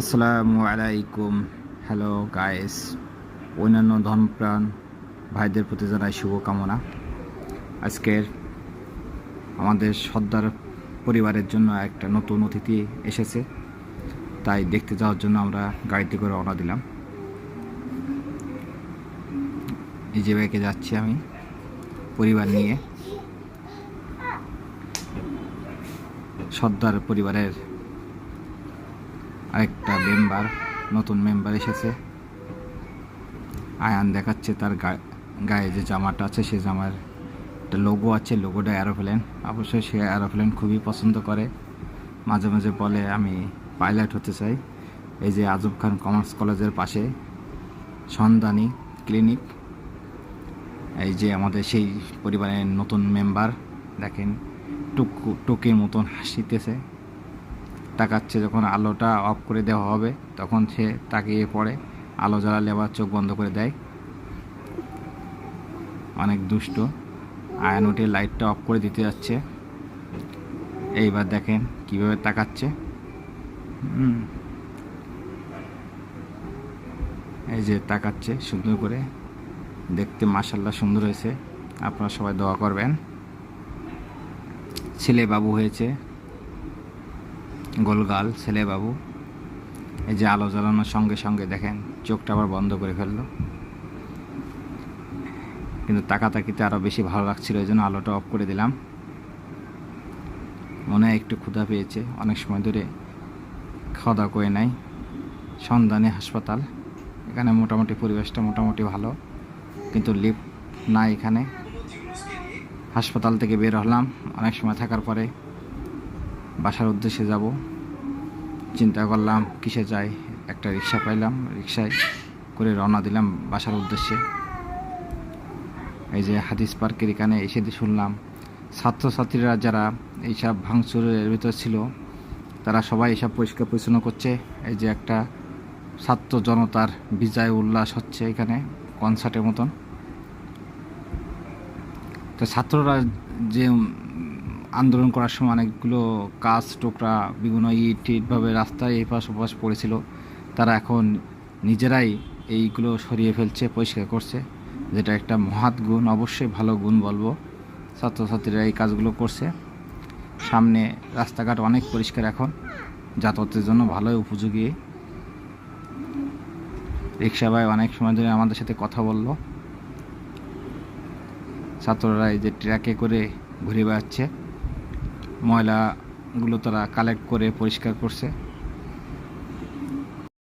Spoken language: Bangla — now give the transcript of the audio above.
আসসালামু আলাইকুম। হ্যালো গাইস, অন্যান্য ধর্মপ্রাণ ভাইদের প্রতি জানাই শুভকামনা। আজকের আমাদের সর্দার পরিবারের জন্য একটা নতুন অতিথি এসেছে, তাই দেখতে যাওয়ার জন্য আমরা গাড়িতে করে রওনা দিলাম। এই যে ব্যাগে যাচ্ছি আমি পরিবার নিয়ে। সর্দার পরিবারের আরেকটা নতুন মেম্বার এসেছে। আয়ান দেখাচ্ছে তার গায়ে যে জামাটা আছে সে জামার একটা লোগো আছে, লোগোটা অ্যারোপ্লেন। অবশ্যই সে অ্যারোপ্লেন খুবই পছন্দ করে, মাঝে মাঝে বলে আমি পাইলট হতে চাই। এই যে আজব খান কমার্স কলেজের পাশে সন্ধানী ক্লিনিক। এই যে আমাদের সেই পরিবারের নতুন মেম্বার, দেখেন টুকির মতন হাসিতেছে, তাকাচ্ছে। যখন আলোটা অফ করে দেওয়া হবে তখন সে তাকিয়ে পড়ে, আলো জ্বালালে আবার চোখ বন্ধ করে দেয়। অনেক দুষ্ট। আয়ন উঠে লাইটটা অফ করে দিতে যাচ্ছে। এইবার দেখেন কিভাবে তাকাচ্ছে। এই যে তাকাচ্ছে সুন্দর করে, দেখতে মাশাআল্লাহ সুন্দর হয়েছে। আপনারা সবাই দোয়া করবেন। ছেলে বাবু হয়েছে, গোলগাল ছেলে বাবু। এই যে আলো জ্বালানোর সঙ্গে সঙ্গে দেখেন চোখটা আবার বন্ধ করে ফেললো, কিন্তু তাকাতাকিতে আরও বেশি ভালো লাগছিল, এই জন্য আলোটা অফ করে দিলাম। মনে হয় একটু ক্ষুধা পেয়েছে, অনেক সময় ধরে খাওয়া দাওয়া করে নাই। সন্ধানী হাসপাতাল, এখানে মোটামুটি পরিবেশটা মোটামুটি ভালো, কিন্তু লিফট নাই এখানে। হাসপাতাল থেকে বের হলাম অনেক সময় থাকার পরে, বাসার উদ্দেশ্যে যাব। চিন্তা করলাম কিসে যাই, একটা রিক্সা পাইলাম, রিক্সায় করে রওনা দিলাম বাসার উদ্দেশ্যে। এই যে হাদিস পার্কের এখানে এসে শুনলাম ছাত্রছাত্রীরা যারা এইসব ভাঙচুরের ভিতর ছিল তারা সবাই এসব পরিষ্কার পরিচ্ছন্ন করছে। এই যে একটা ছাত্র জনতার বিজয় উল্লাস হচ্ছে এখানে, কনসার্টের মতন। তো ছাত্ররা যে আন্দোলন করার সময় অনেকগুলো কাঁচ টোকরা বিভিন্ন ইটভাবে রাস্তায় এই পাশ ওপাশ পড়েছিল, তারা এখন নিজেরাই এইগুলো সরিয়ে ফেলছে, পরিষ্কার করছে, যেটা একটা মহৎ গুণ, অবশ্যই ভালো গুণ বলবো। ছাত্রছাত্রীরা এই কাজগুলো করছে। সামনে রাস্তাঘাট অনেক পরিষ্কার, এখন যাতায়াতের জন্য ভালোই উপযোগী। রিক্সা ভাই অনেক সময় ধরে আমাদের সাথে কথা বলল। ছাত্ররা এই যে ট্রাকে করে ঘুরে বেড়াচ্ছে, ময়লাগুলো তারা কালেক্ট করে পরিষ্কার করছে।